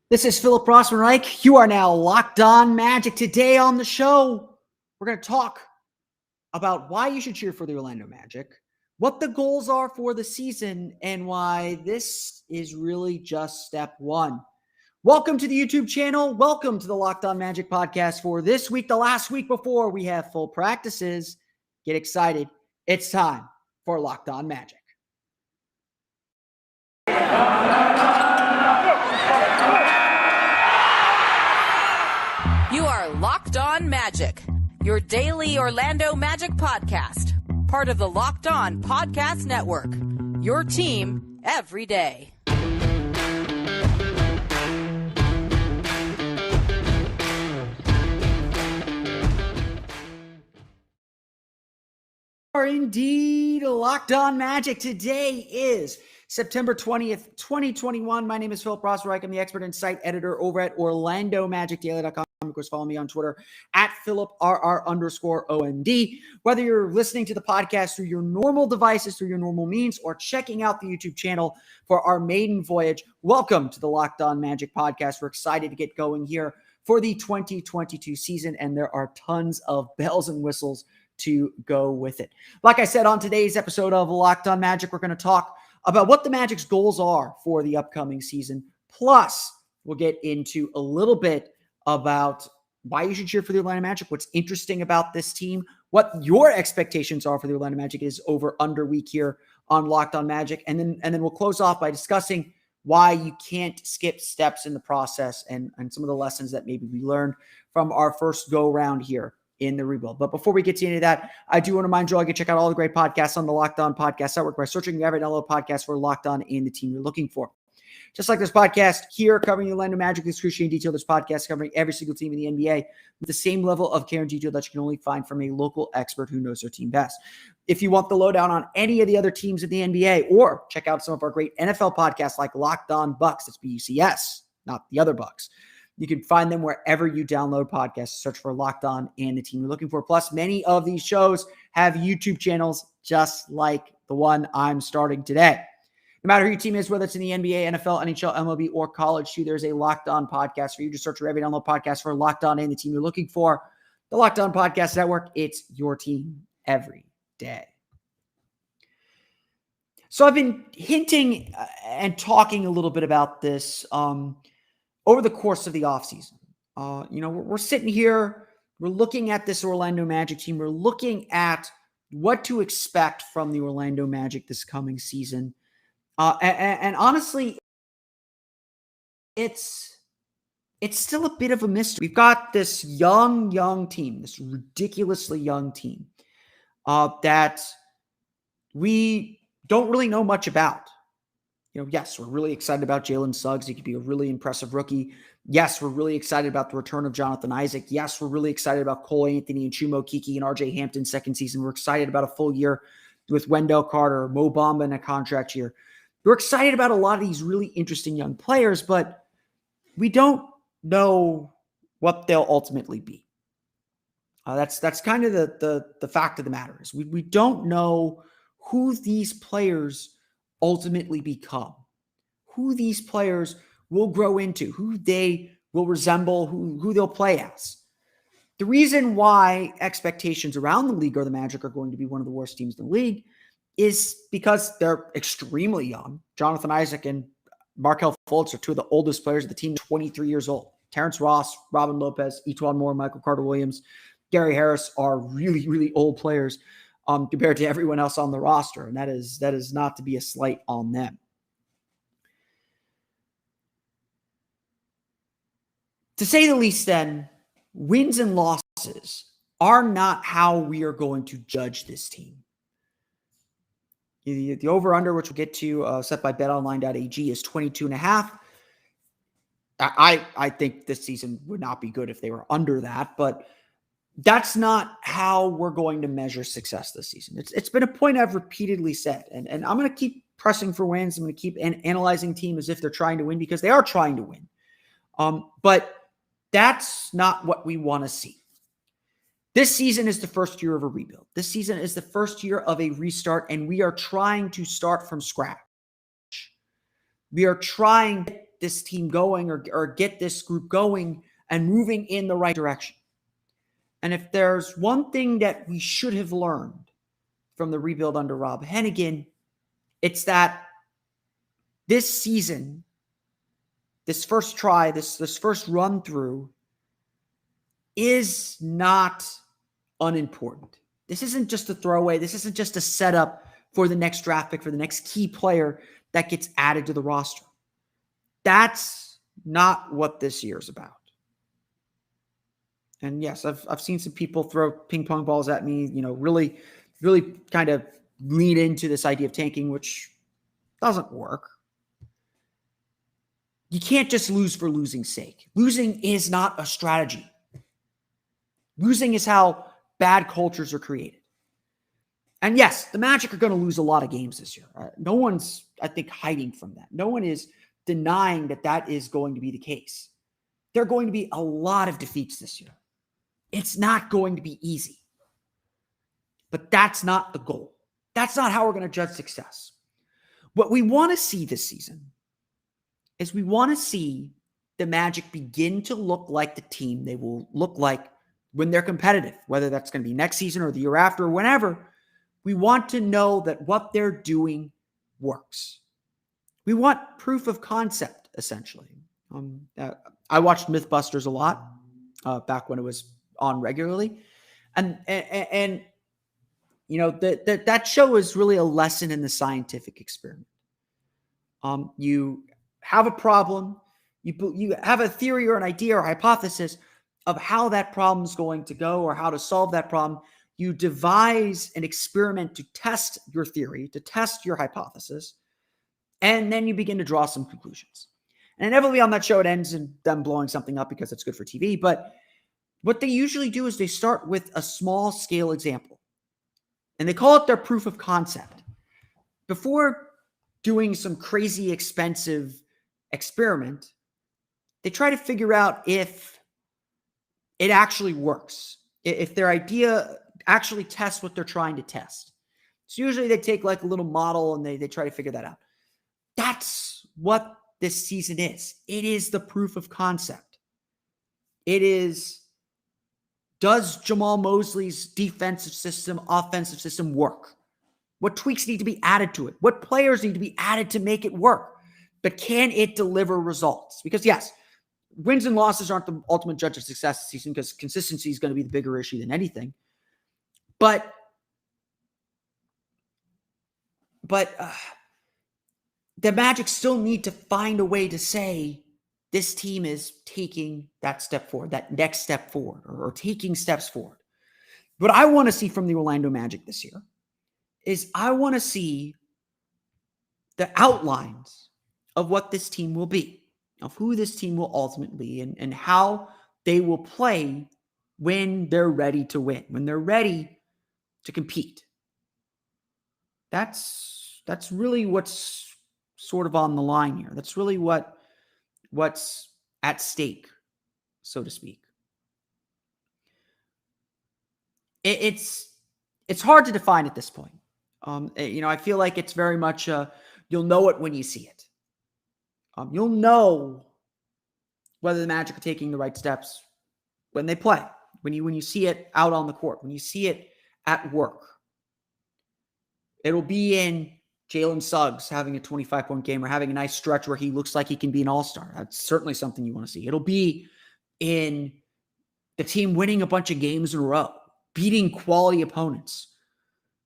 This is Philip Rossman-Reich. You are now Locked On Magic. Today on the show, we're going to talk about why you should cheer for the Orlando Magic, what the goals are for the season, and why this is really just step one. Welcome to the YouTube channel. Welcome to the Locked On Magic podcast for this week, the last week before we have full practices. Get excited. It's time for Locked On Magic. You are Locked On Magic, your daily Orlando Magic podcast, part of the Locked On Podcast Network, your team every day. Are indeed Locked On Magic. Today is September 20th, 2021. My name is Philip Rossman-Reich. I'm the expert and site editor over at OrlandoMagicDaily.com. Of course, follow me on Twitter at PhilipRR_OMD. Whether you're listening to the podcast through your normal devices, through your normal means, or checking out the YouTube channel for our maiden voyage, welcome to the Locked On Magic podcast. We're excited to get going here for the 2022 season, and there are tons of bells and whistles to go with it. Like I said, on today's episode of Locked On Magic, we're going to talk about what the Magic's goals are for the upcoming season. Plus, we'll get into a little bit about why you should cheer for the Orlando Magic, what's interesting about this team, what your expectations are for the Orlando Magic is over/under week here on Locked On Magic, and then we'll close off by discussing why you can't skip steps in the process and some of the lessons that maybe we learned from our first go-round here in the rebuild. But before we get to any of that, I do want to remind you all, you can check out all the great podcasts on the Locked On Podcast Network by searching every download podcast for Locked On and the team you're looking for. Just like this podcast here covering the Orlando Magic, this excruciating detail, this podcast covering every single team in the NBA with the same level of care and detail that you can only find from a local expert who knows their team best. If you want the lowdown on any of the other teams in the NBA, or check out some of our great NFL podcasts like Locked On Bucks, that's BUCS, not the other Bucks. You can find them wherever you download podcasts. Search for Locked On and the team you're looking for. Plus, many of these shows have YouTube channels just like the one I'm starting today. No matter who your team is, whether it's in the NBA, NFL, NHL, MLB, or college, too, there's a Locked On podcast for you. Just search for every download podcast for Locked On and the team you're looking for. The Locked On Podcast Network, it's your team every day. So I've been hinting and talking a little bit about this over the course of the offseason. We're sitting here, we're looking at this Orlando Magic team. We're looking at what to expect from the Orlando Magic this coming season. And honestly, it's still a bit of a mystery. We've got this young team, this ridiculously young team that we don't really know much about. Yes, we're really excited about Jalen Suggs. He could be a really impressive rookie. Yes, we're really excited about the return of Jonathan Isaac. Yes, we're really excited about Cole Anthony and Chumo Kiki and RJ Hampton's second season. We're excited about a full year with Wendell Carter, Mo Bamba in a contract year. We're excited about a lot of these really interesting young players, but we don't know what they'll ultimately be. That's kind of the fact of the matter is we don't know who these players ultimately become, who these players will grow into, who they will resemble, who they'll play as. The reason why expectations around the league or the Magic are going to be one of the worst teams in the league is because they're extremely young. Jonathan Isaac and Markelle Fultz are two of the oldest players of the team, 23 years old. Terrence Ross, Robin Lopez, Etuan Moore, Michael Carter-Williams, Gary Harris are really, really old players compared to everyone else on the roster. And that is not to be a slight on them. To say the least, then, wins and losses are not how we are going to judge this team. The over-under, which we'll get to, set by BetOnline.ag, is 22.5. I think this season would not be good if they were under that, but that's not how we're going to measure success this season. It's been a point I've repeatedly said, and I'm going to keep pressing for wins. I'm going to keep analyzing team as if they're trying to win because they are trying to win. But that's not what we want to see. This season is the first year of a rebuild. This season is the first year of a restart, and we are trying to start from scratch. We are trying get this team going or get this group going and moving in the right direction. And if there's one thing that we should have learned from the rebuild under Rob Hennigan, it's that this season, this first try, this first run through is not unimportant. This isn't just a throwaway. This isn't just a setup for the next draft pick, for the next key player that gets added to the roster. That's not what this year is about. And yes, I've seen some people throw ping pong balls at me, really, really kind of lean into this idea of tanking, which doesn't work. You can't just lose for losing's sake. Losing is not a strategy. Losing is how bad cultures are created. And yes, the Magic are going to lose a lot of games this year. No one's, I think, hiding from that. No one is denying that that is going to be the case. There are going to be a lot of defeats this year. It's not going to be easy. But that's not the goal. That's not how we're going to judge success. What we want to see this season is we want to see the Magic begin to look like the team they will look like when they're competitive, whether that's going to be next season or the year after or whenever. We want to know that what they're doing works. We want proof of concept, essentially. I watched Mythbusters a lot back when it was on regularly. And that show is really a lesson in the scientific experiment. You have a problem, you have a theory or an idea or hypothesis of how that problem is going to go or how to solve that problem. You devise an experiment to test your theory, to test your hypothesis, and then you begin to draw some conclusions. And inevitably on that show, it ends in them blowing something up because it's good for TV. But what they usually do is they start with a small scale example, and they call it their proof of concept. Before doing some crazy expensive experiment, they try to figure out if it actually works, if their idea actually tests what they're trying to test. So usually they take like a little model and they try to figure that out. That's what this season is. It is the proof of concept. It is, does Jamal Mosley's defensive system, offensive system work? What tweaks need to be added to it? What players need to be added to make it work? But can it deliver results? Because yes, wins and losses aren't the ultimate judge of success this season because consistency is going to be the bigger issue than anything. But the Magic still need to find a way to say this team is taking that step forward, that next step forward, or taking steps forward. What I want to see from the Orlando Magic this year is I want to see the outlines of what this team will be, of who this team will ultimately be, and how they will play when they're ready to win, when they're ready to compete. That's really what's sort of on the line here. That's really what's at stake, so to speak. It's hard to define at this point. I feel like it's very much you'll know it when you see it. You'll know whether the Magic are taking the right steps when they play, when you see it out on the court, when you see it at work. It'll be in Jalen Suggs having a 25-point game or having a nice stretch where he looks like he can be an all-star. That's certainly something you want to see. It'll be in the team winning a bunch of games in a row, beating quality opponents.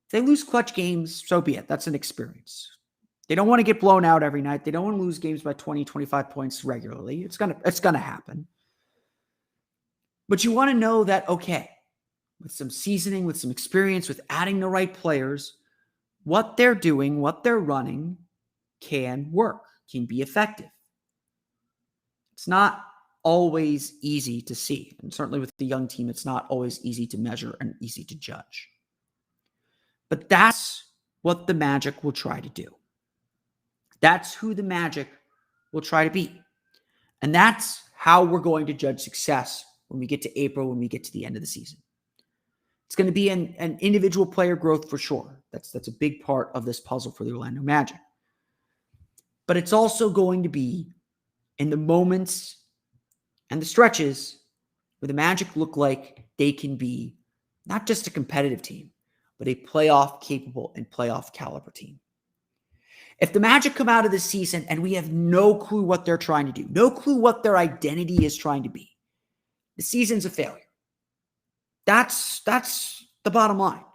If they lose clutch games, so be it. That's an experience. They don't want to get blown out every night. They don't want to lose games by 20, 25 points regularly. It's gonna happen. But you want to know that, okay, with some seasoning, with some experience, with adding the right players, what they're doing, what they're running can work, can be effective. It's not always easy to see. And certainly with the young team, it's not always easy to measure and easy to judge. But that's what the Magic will try to do. That's who the Magic will try to be. And that's how we're going to judge success when we get to April, when we get to the end of the season. It's going to be an individual player growth for sure. That's a big part of this puzzle for the Orlando Magic. But it's also going to be in the moments and the stretches where the Magic look like they can be not just a competitive team, but a playoff capable and playoff caliber team. If the Magic come out of this season and we have no clue what they're trying to do, no clue what their identity is trying to be, the season's a failure. That's the bottom line.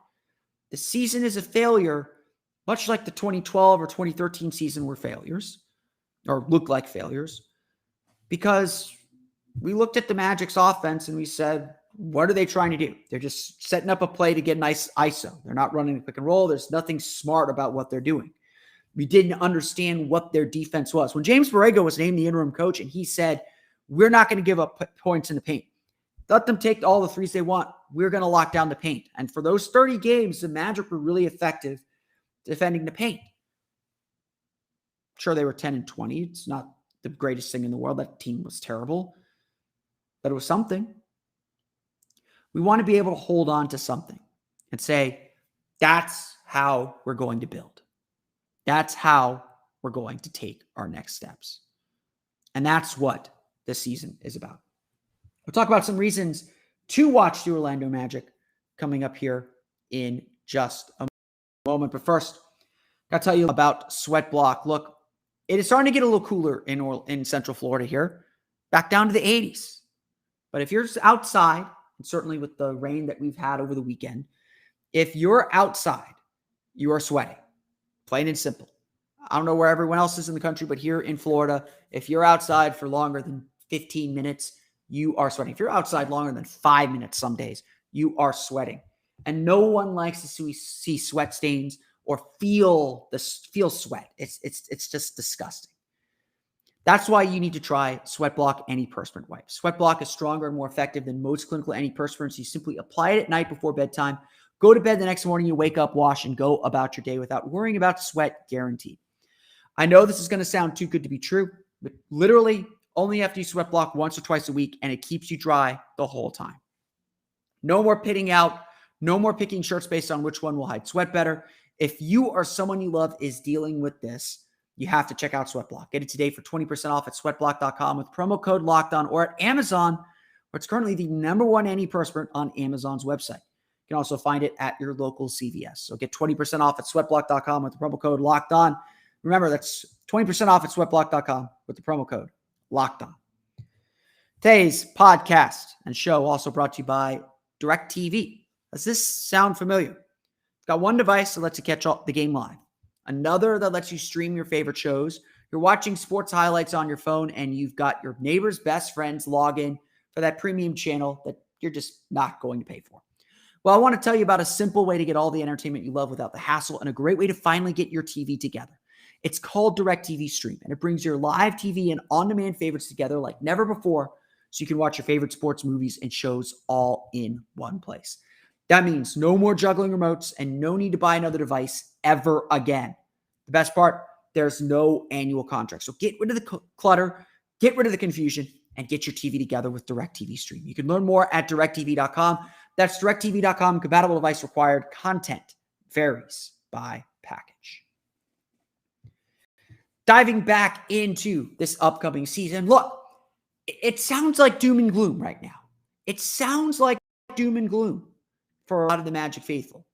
The season is a failure, much like the 2012 or 2013 season were failures, or looked like failures, because we looked at the Magic's offense and we said, what are they trying to do? They're just setting up a play to get nice ISO. They're not running a pick and roll. There's nothing smart about what they're doing. We didn't understand what their defense was. When James Borrego was named the interim coach and he said, we're not going to give up points in the paint. Let them take all the threes they want. We're going to lock down the paint. And for those 30 games, the Magic were really effective defending the paint. Sure, they were 10-20. It's not the greatest thing in the world. That team was terrible. But it was something. We want to be able to hold on to something and say, that's how we're going to build. That's how we're going to take our next steps. And that's what this season is about. We'll talk about some reasons to watch the Orlando Magic coming up here in just a moment. But first, I'll tell you about SweatBlock. Look, it is starting to get a little cooler in Central Florida here, back down to the 80s. But if you're outside, and certainly with the rain that we've had over the weekend, if you're outside, you are sweating. Plain and simple. I don't know where everyone else is in the country, but here in Florida, if you're outside for longer than 15 minutes, you are sweating. If you're outside longer than 5 minutes some days, you are sweating. And no one likes to see sweat stains or feel sweat. It's just disgusting. That's why you need to try SweatBlock antiperspirant wipes. SweatBlock is stronger and more effective than most clinical antiperspirants. You simply apply it at night before bedtime. Go to bed the next morning, you wake up, wash, and go about your day without worrying about sweat, guaranteed. I know this is going to sound too good to be true, but literally only have to use SweatBlock once or twice a week, and it keeps you dry the whole time. No more pitting out. No more picking shirts based on which one will hide sweat better. If you or someone you love is dealing with this, you have to check out SweatBlock. Get it today for 20% off at sweatblock.com with promo code LOCKEDON, or at Amazon, where it's currently the #1 antiperspirant on Amazon's website. You can also find it at your local CVS. So get 20% off at sweatblock.com with the promo code LOCKEDON. Remember, that's 20% off at sweatblock.com with the promo code LOCKEDON. Today's podcast and show also brought to you by DirecTV. Does this sound familiar? You've got one device that lets you catch the game live, another that lets you stream your favorite shows. You're watching sports highlights on your phone, and you've got your neighbor's best friends log in for that premium channel that you're just not going to pay for. Well, I want to tell you about a simple way to get all the entertainment you love without the hassle, and a great way to finally get your TV together. It's called DirecTV Stream, and it brings your live TV and on-demand favorites together like never before, so you can watch your favorite sports, movies, and shows all in one place. That means no more juggling remotes and no need to buy another device ever again. The best part, there's no annual contract. So get rid of the clutter, get rid of the confusion, and get your TV together with DirecTV Stream. You can learn more at directtv.com. That's directtv.com. Compatible device required. Content varies by package. Diving back into this upcoming season, look, it sounds like doom and gloom right now. It sounds like doom and gloom for a lot of the Magic faithful.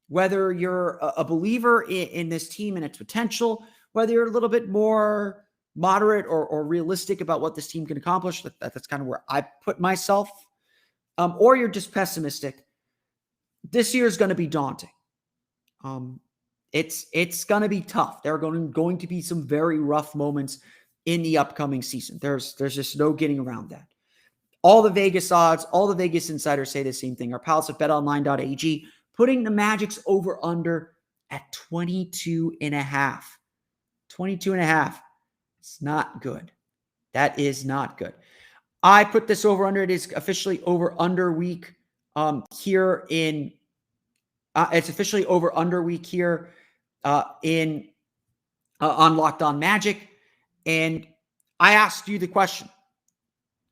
Whether you're a believer in this team and its potential, whether you're a little bit more moderate or realistic about what this team can accomplish, that's kind of where I put myself, or you're just pessimistic, this year is going to be daunting. It's going to be tough. There are going to be some very rough moments in the upcoming season. There's just no getting around that. All the Vegas odds, all the Vegas insiders say the same thing. Our pals at BetOnline.ag putting the Magic's over-under at 22.5. 22.5. It's not good. That is not good. I put this over-under. It is officially over-under week here in it's officially over-under week here on Locked On Magic. And I asked you the question.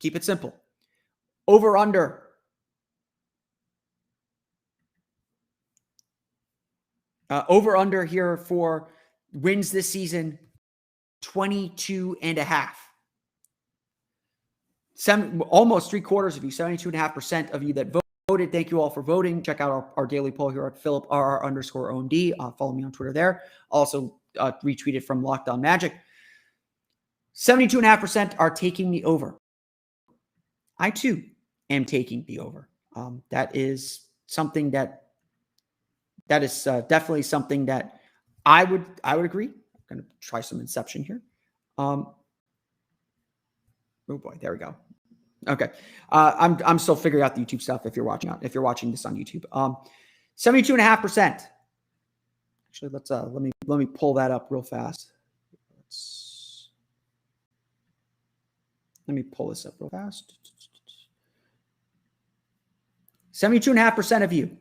Keep it simple. Over-under. Over-under here for wins this season, 22.5. almost 3/4 of you, 72.5% of you that voted. Thank you all for voting. Check out our daily poll here at PhilipRR_OMD. Follow me on Twitter there. Also retweeted from Locked On Magic. 72.5% are taking the over. I too am taking the over. That is something that is definitely something that I would agree. I'm going to try some Inception here. Oh boy, there we go. Okay, I'm still figuring out the YouTube stuff. If you're watching this on YouTube, 72.5%. Actually, let's let me pull that up real fast. Let me pull this up real fast. 72.5% of you.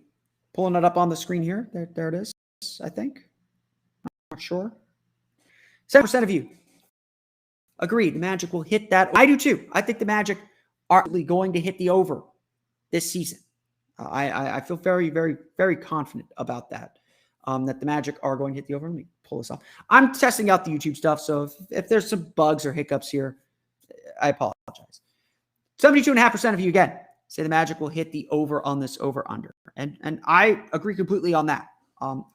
Pulling it up on the screen here. There it is, I think. I'm not sure. 7% of you agree the Magic will hit that. I do too. I think the Magic are going to hit the over this season. I feel very, very, very confident about that. That the Magic are going to hit the over. Let me pull this up. I'm testing out the YouTube stuff, so if there's some bugs or hiccups here, I apologize. 72.5% of you, again, say the Magic will hit the over on this over-under. And I agree completely on that.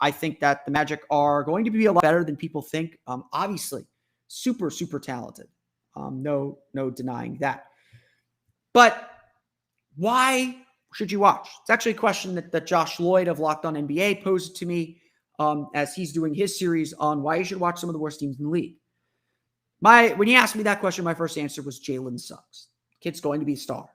I think that the Magic are going to be a lot better than people think. Obviously, super, super talented. No denying that. But why should you watch? It's actually a question that Josh Lloyd of Locked On NBA posed to me as he's doing his series on why you should watch some of the worst teams in the league. When he asked me that question, my first answer was Jalen Suggs. Kid's going to be a star.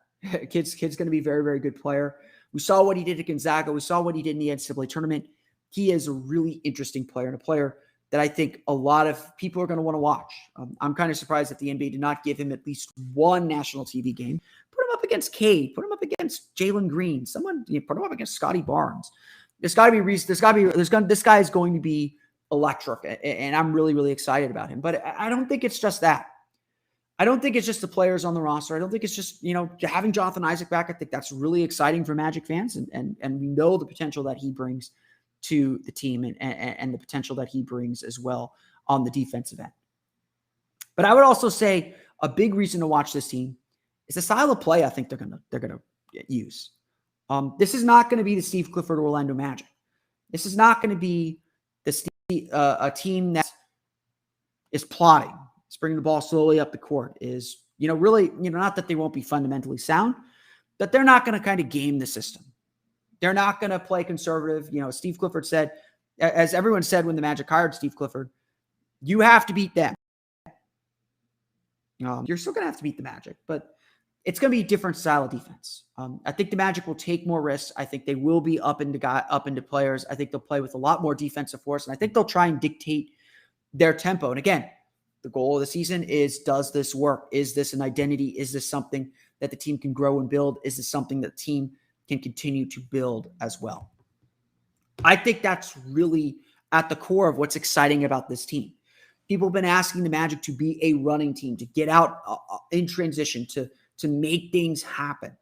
Kid's going to be a very, very good player. We saw what he did at Gonzaga. We saw what he did in the NCAA tournament. He is a really interesting player and a player that I think a lot of people are going to want to watch. I'm kind of surprised that the NBA did not give him at least one national TV game. Put him up against Cade. Put him up against Jalen Green. Put him up against Scotty Barnes. This guy is going to be electric, and I'm really, really excited about him. But I don't think it's just that. I don't think it's just the players on the roster. I don't think it's just, having Jonathan Isaac back. I think that's really exciting for Magic fans, and we know the potential that he brings to the team and the potential that he brings as well on the defensive end. But I would also say a big reason to watch this team is the style of play I think they're gonna use. This is not going to be the Steve Clifford Orlando Magic. This is not going to be a team that is plotting. It's bringing the ball slowly up the court. Is really not that they won't be fundamentally sound, but they're not going to kind of game the system. They're not going to play conservative. Steve Clifford said, as everyone said when the Magic hired Steve Clifford, you have to beat them. You're still going to have to beat the Magic, but it's going to be a different style of defense. I think the Magic will take more risks. I think they will be up into players. I think they'll play with a lot more defensive force, and I think they'll try and dictate their tempo. And again, the goal of the season is, does this work? Is this an identity? Is this something that the team can grow and build? Is this something that the team can continue to build as well? I think that's really at the core of what's exciting about this team. People have been asking the Magic to be a running team, to get out in transition, to make things happen.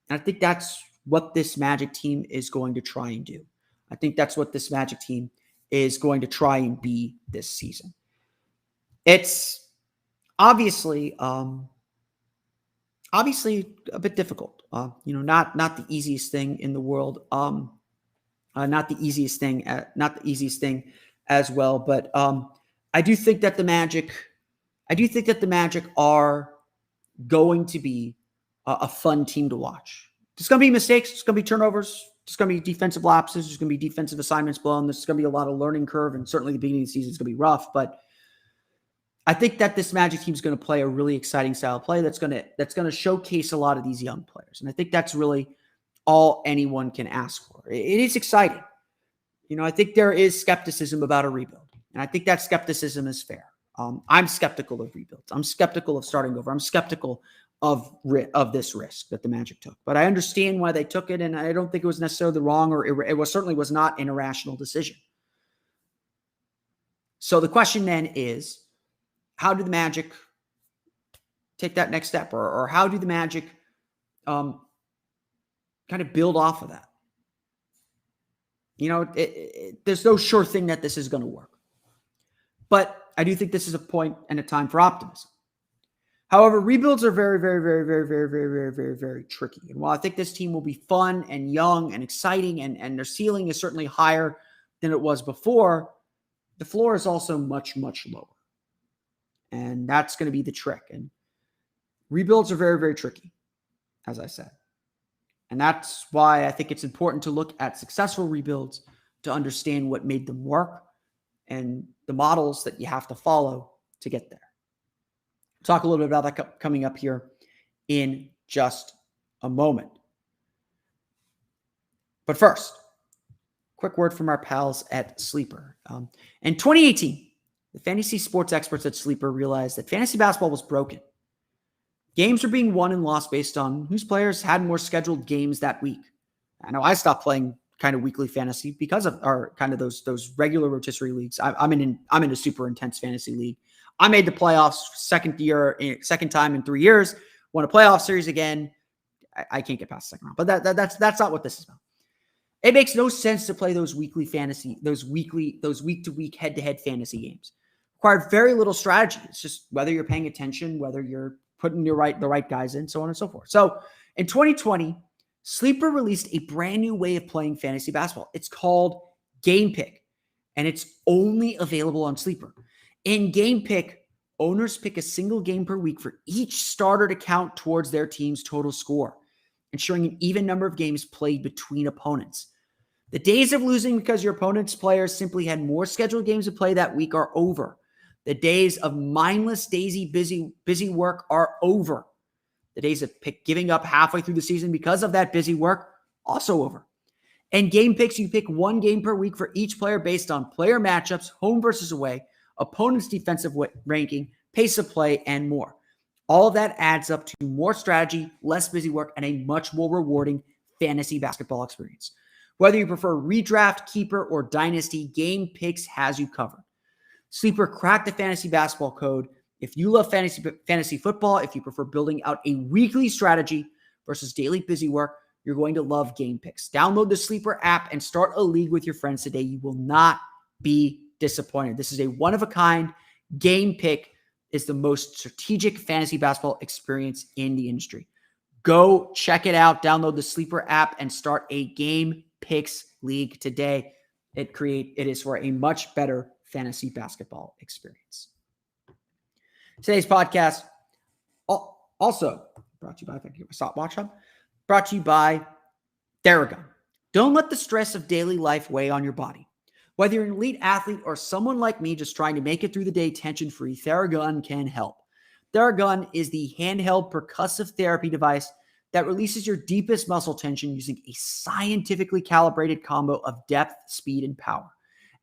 And I think that's what this Magic team is going to try and do. I think that's what this Magic team is going to try and be this season. It's obviously a bit difficult. Not the easiest thing in the world. Not the easiest thing as well. But I do think that the Magic are going to be a fun team to watch. There's going to be mistakes. There's going to be turnovers. There's going to be defensive lapses. There's going to be defensive assignments blown. There's going to be a lot of learning curve, and certainly the beginning of the season is going to be rough. But I think that this Magic team is going to play a really exciting style of play that's going to showcase a lot of these young players. And I think that's really all anyone can ask for. It is exciting. I think there is skepticism about a rebuild, and I think that skepticism is fair. I'm skeptical of rebuilds. I'm skeptical of starting over. I'm skeptical of this risk that the Magic took. But I understand why they took it, and I don't think it was necessarily the wrong, or it certainly was not an irrational decision. So the question then is, how do the Magic take that next step? Or how do the Magic kind of build off of that? There's no sure thing that this is going to work. But I do think this is a point and a time for optimism. However, rebuilds are very, very, very, very, very, very, very, very, very tricky. And while I think this team will be fun and young and exciting, and their ceiling is certainly higher than it was before, the floor is also much, much lower. And that's going to be the trick. And rebuilds are very, very tricky, as I said. And that's why I think it's important to look at successful rebuilds to understand what made them work and the models that you have to follow to get there. Talk a little bit about that coming up here in just a moment. But first, quick word from our pals at Sleeper. In 2018, the fantasy sports experts at Sleeper realized that fantasy basketball was broken. Games were being won and lost based on whose players had more scheduled games that week. I know I stopped playing kind of weekly fantasy because of our kind of those regular rotisserie leagues. I'm in a super intense fantasy league. I made the playoffs second time in 3 years. Won a playoff series again. I can't get past the second round, but that's not what this is about. It makes no sense to play those week to week head-to-head fantasy games. Required very little strategy. It's just whether you're paying attention, whether you're putting the right guys in, so on and so forth. So in 2020, Sleeper released a brand new way of playing fantasy basketball. It's called Game Pick, and it's only available on Sleeper. In Game Pick, owners pick a single game per week for each starter to count towards their team's total score, ensuring an even number of games played between opponents. The days of losing because your opponent's players simply had more scheduled games to play that week are over. The days of mindless busy work are over. The days of giving up halfway through the season because of that busy work, also over. In Game Picks, you pick one game per week for each player based on player matchups, home versus away, opponent's defensive ranking, pace of play, and more. All of that adds up to more strategy, less busy work, and a much more rewarding fantasy basketball experience. Whether you prefer redraft, keeper, or dynasty, Game Picks has you covered. Sleeper cracked the fantasy basketball code. If you love fantasy football, if you prefer building out a weekly strategy versus daily busy work, you're going to love Game Picks. Download the Sleeper app and start a league with your friends today. You will not be disappointed. This is a one-of-a-kind. Game Pick is the most strategic fantasy basketball experience in the industry. Go check it out. Download the Sleeper app and start a Game Picks league today. It is for a much better fantasy basketball experience. Today's podcast also brought to you by, if I can get my stopwatch up, brought to you by Theragun. Don't let the stress of daily life weigh on your body. Whether you're an elite athlete or someone like me just trying to make it through the day tension-free, Theragun can help. Theragun is the handheld percussive therapy device that releases your deepest muscle tension using a scientifically calibrated combo of depth, speed, and power.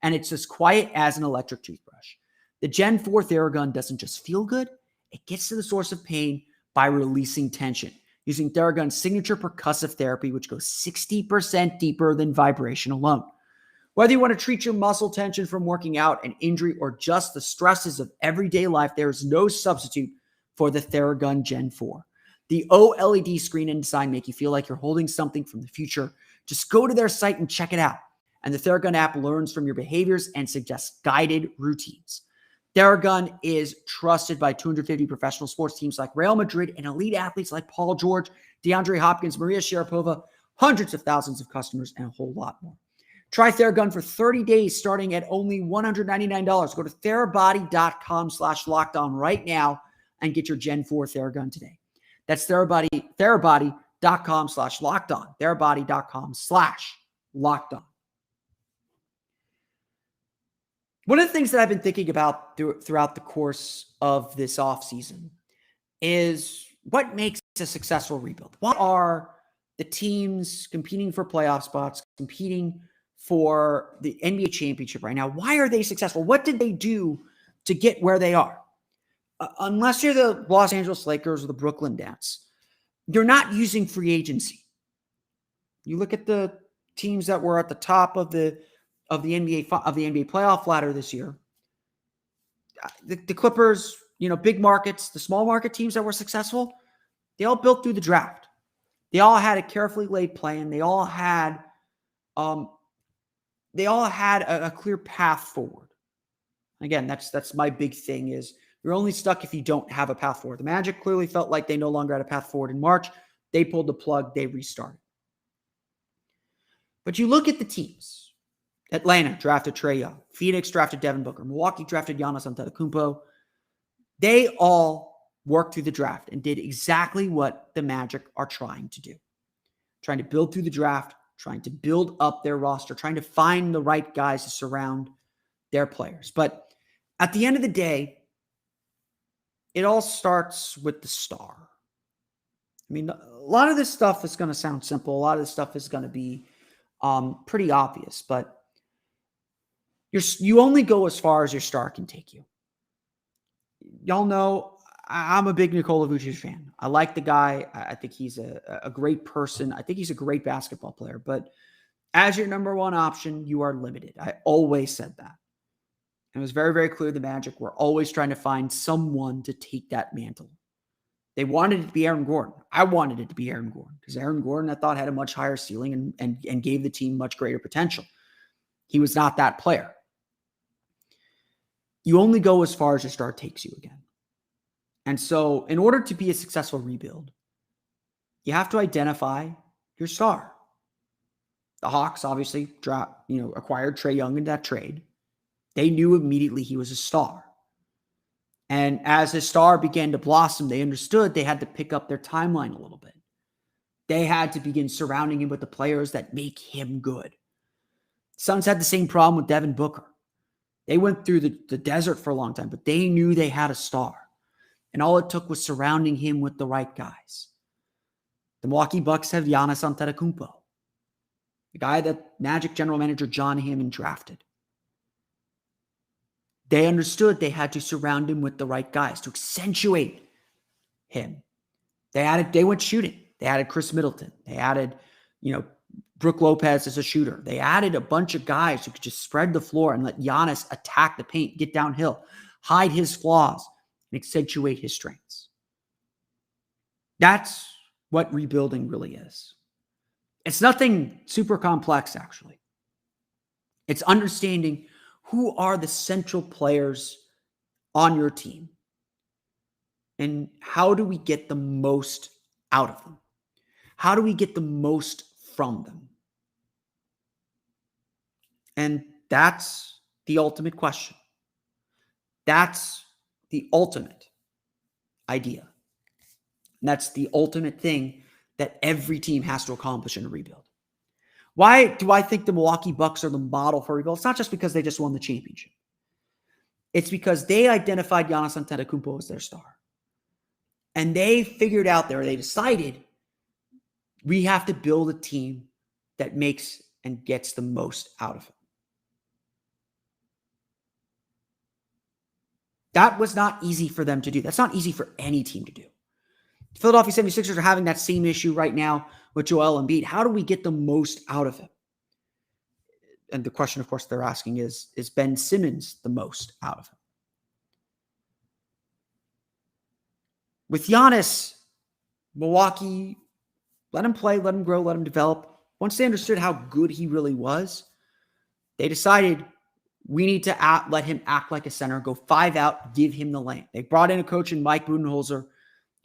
And it's as quiet as an electric toothbrush. The Gen 4 Theragun doesn't just feel good, it gets to the source of pain by releasing tension, using Theragun's signature percussive therapy, which goes 60% deeper than vibration alone. Whether you want to treat your muscle tension from working out, an injury, or just the stresses of everyday life, there is no substitute for the Theragun Gen 4. The OLED screen and design make you feel like you're holding something from the future. Just go to their site and check it out. And the Theragun app learns from your behaviors and suggests guided routines. Theragun is trusted by 250 professional sports teams like Real Madrid and elite athletes like Paul George, DeAndre Hopkins, Maria Sharapova, hundreds of thousands of customers, and a whole lot more. Try Theragun for 30 days starting at only $199. Go to therabody.com/lockedon right now and get your Gen 4 Theragun today. That's therabody.com/lockedon. therabody.com/lockedon. One of the things that I've been thinking about throughout the course of this offseason is what makes a successful rebuild. What are the teams competing for playoff spots, competing for the NBA championship right now? Why are they successful? What did they do to get where they are? Unless you're the Los Angeles Lakers or the Brooklyn Nets, you're not using free agency. You look at the teams that were at the top of the NBA playoff ladder this year. The Clippers, big markets, the small market teams that were successful, they all built through the draft. They all had a carefully laid plan. They all had a clear path forward. Again, that's my big thing is You're only stuck if you don't have a path forward. The Magic clearly felt like they no longer had a path forward in March. They pulled the plug. They restarted. But you look at the teams. Atlanta drafted Trae Young. Phoenix drafted Devin Booker. Milwaukee drafted Giannis Antetokounmpo. They all worked through the draft and did exactly what the Magic are trying to do. Trying to build through the draft, trying to build up their roster, trying to find the right guys to surround their players. But at the end of the day, it all starts with the star. I mean, a lot of this stuff is going to sound simple. A lot of this stuff is going to be pretty obvious, but you only go as far as your star can take you. Y'all know I'm a big Nikola Vucic fan. I like the guy. I think he's a great person. I think he's a great basketball player. But as your number one option, you are limited. I always said that. And it was very, very clear the Magic were always trying to find someone to take that mantle. They wanted it to be Aaron Gordon. I wanted it to be Aaron Gordon because Aaron Gordon, I thought, had a much higher ceiling and gave the team much greater potential. He was not that player. You only go as far as your star takes you again. And so in order to be a successful rebuild, you have to identify your star. The Hawks obviously acquired Trae Young in that trade. They knew immediately he was a star. And as his star began to blossom, they understood they had to pick up their timeline a little bit. They had to begin surrounding him with the players that make him good. Suns had the same problem with Devin Booker. They went through the desert for a long time, but they knew they had a star. And all it took was surrounding him with the right guys. The Milwaukee Bucks have Giannis Antetokounmpo, the guy that Magic general manager John Hammond drafted. They understood they had to surround him with the right guys to accentuate him. They went shooting. They added Chris Middleton. They added, Brook Lopez as a shooter. They added a bunch of guys who could just spread the floor and let Giannis attack the paint, get downhill, hide his flaws, and accentuate his strengths. That's what rebuilding really is. It's nothing super complex, actually. It's understanding who are the central players on your team and how do we get the most out of them? How do we get the most from them? And that's the ultimate question. That's the ultimate idea. And that's the ultimate thing that every team has to accomplish in a rebuild. Why do I think the Milwaukee Bucks are the model for rebuild? It's not just because they just won the championship. It's because they identified Giannis Antetokounmpo as their star. And they figured out there, they decided, we have to build a team that makes and gets the most out of him. That was not easy for them to do. That's not easy for any team to do. The Philadelphia 76ers are having that same issue right now with Joel Embiid. How do we get the most out of him? And the question, of course, they're asking is Ben Simmons the most out of him? With Giannis, Milwaukee let him play, let him grow, let him develop. Once they understood how good he really was, they decided we need to let him act like a center, go 5 out, give him the lane. They brought in a coach in Mike Budenholzer,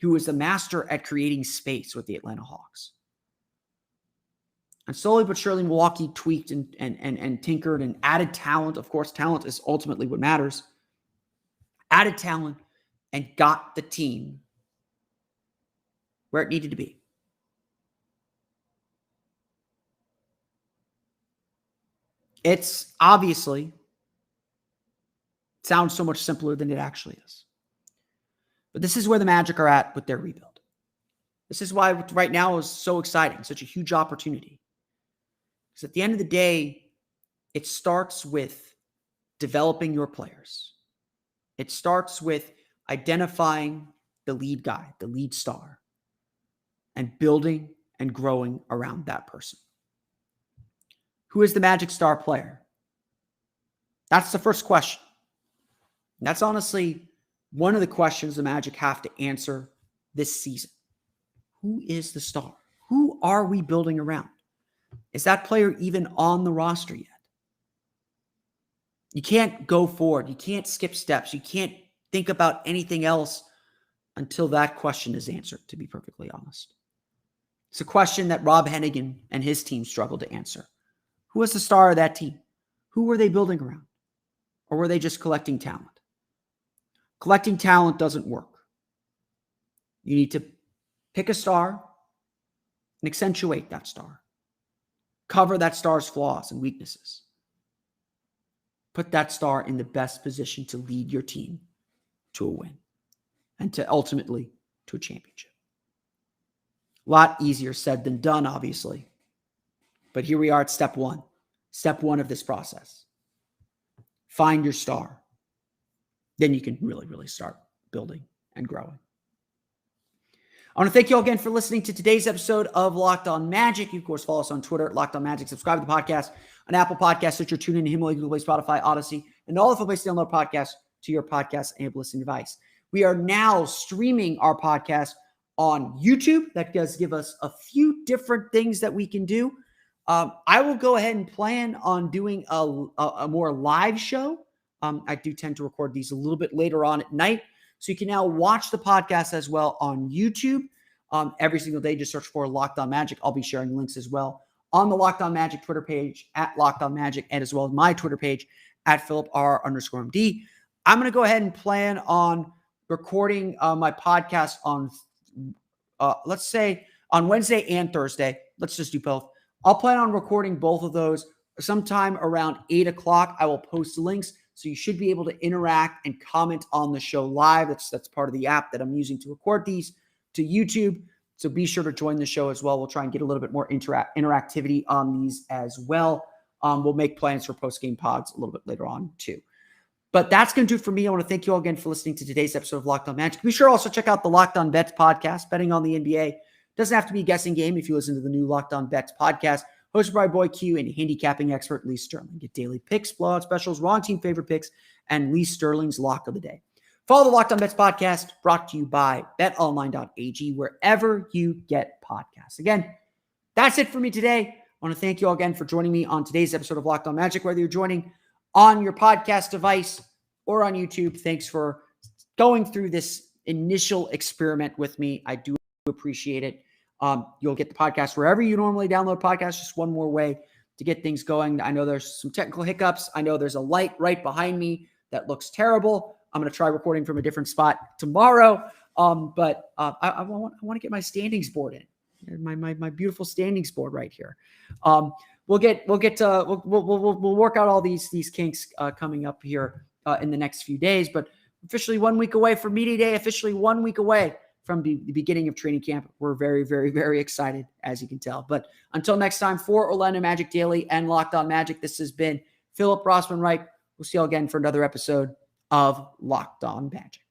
who was a master at creating space with the Atlanta Hawks. And slowly but surely, Milwaukee tweaked and tinkered and added talent. Of course, talent is ultimately what matters. Added talent and got the team where it needed to be. It's obviously sounds so much simpler than it actually is. But this is where the Magic are at with their rebuild. This is why right now is so exciting, such a huge opportunity. Because at the end of the day, it starts with developing your players. It starts with identifying the lead guy, the lead star, and building and growing around that person. Who is the Magic star player? That's the first question. And that's honestly one of the questions the Magic have to answer this season. Who is the star? Who are we building around? Is that player even on the roster yet? You can't go forward. You can't skip steps. You can't think about anything else until that question is answered, to be perfectly honest. It's a question that Rob Hennigan and his team struggled to answer. Who was the star of that team? Who were they building around? Or were they just collecting talent? Collecting talent doesn't work. You need to pick a star and accentuate that star. Cover that star's flaws and weaknesses. Put that star in the best position to lead your team to a win and to ultimately to a championship. A lot easier said than done, obviously. But here we are at step one of this process. Find your star. Then you can really start building and growing. I want to thank you all again for listening to today's episode of Locked On Magic. You, of course, follow us on Twitter at Locked On Magic. Subscribe to the podcast on Apple Podcasts, Stitcher, TuneIn, Himalaya, Google Play, Spotify, Odyssey, and all the places to download podcasts to your podcast-enabled listening device. We are now streaming our podcast on YouTube. That does give us a few different things that we can do. I will go ahead and plan on doing a more live show. I do tend to record these a little bit later on at night. So you can now watch the podcast as well on YouTube every single day. Just search for Locked On Magic. I'll be sharing links as well on the Locked On Magic Twitter page at Locked On Magic, and as well as my Twitter page at PhilipR_MD. I'm going to go ahead and plan on recording my podcast on, let's say, on Wednesday and Thursday. Let's just do both. I'll plan on recording both of those sometime around 8 o'clock. I will post links, so you should be able to interact and comment on the show live. That's part of the app that I'm using to record these to YouTube. So be sure to join the show as well. We'll try and get a little bit more interactivity on these as well. We'll make plans for post-game pods a little bit later on too. But that's going to do it for me. I want to thank you all again for listening to today's episode of Locked On Magic. Be sure to also check out the Locked On Bets podcast, betting on the NBA. Doesn't have to be a guessing game if you listen to the new Locked On Bets podcast, hosted by Boy Q and handicapping expert Lee Sterling. Get daily picks, blowout specials, wrong team favorite picks, and Lee Sterling's lock of the day. Follow the Locked On Bets podcast, brought to you by BetOnline.ag, wherever you get podcasts. Again, that's it for me today. I want to thank you all again for joining me on today's episode of Locked On Magic, whether you're joining on your podcast device or on YouTube. Thanks for going through this initial experiment with me. I do appreciate it. You'll get the podcast wherever you normally download podcasts. Just one more way to get things going. I know there's some technical hiccups. I know there's a light right behind me that looks terrible. I'm going to try recording from a different spot tomorrow. But I want to get my standings board in, my beautiful standings board right here. We'll work out all these kinks coming up here in the next few days. But officially 1 week away from media day, officially 1 week away from the beginning of training camp. We're very, very, very excited, as you can tell. But until next time, for Orlando Magic Daily and Locked On Magic, this has been Philip Rossman-Reich. We'll see you all again for another episode of Locked On Magic.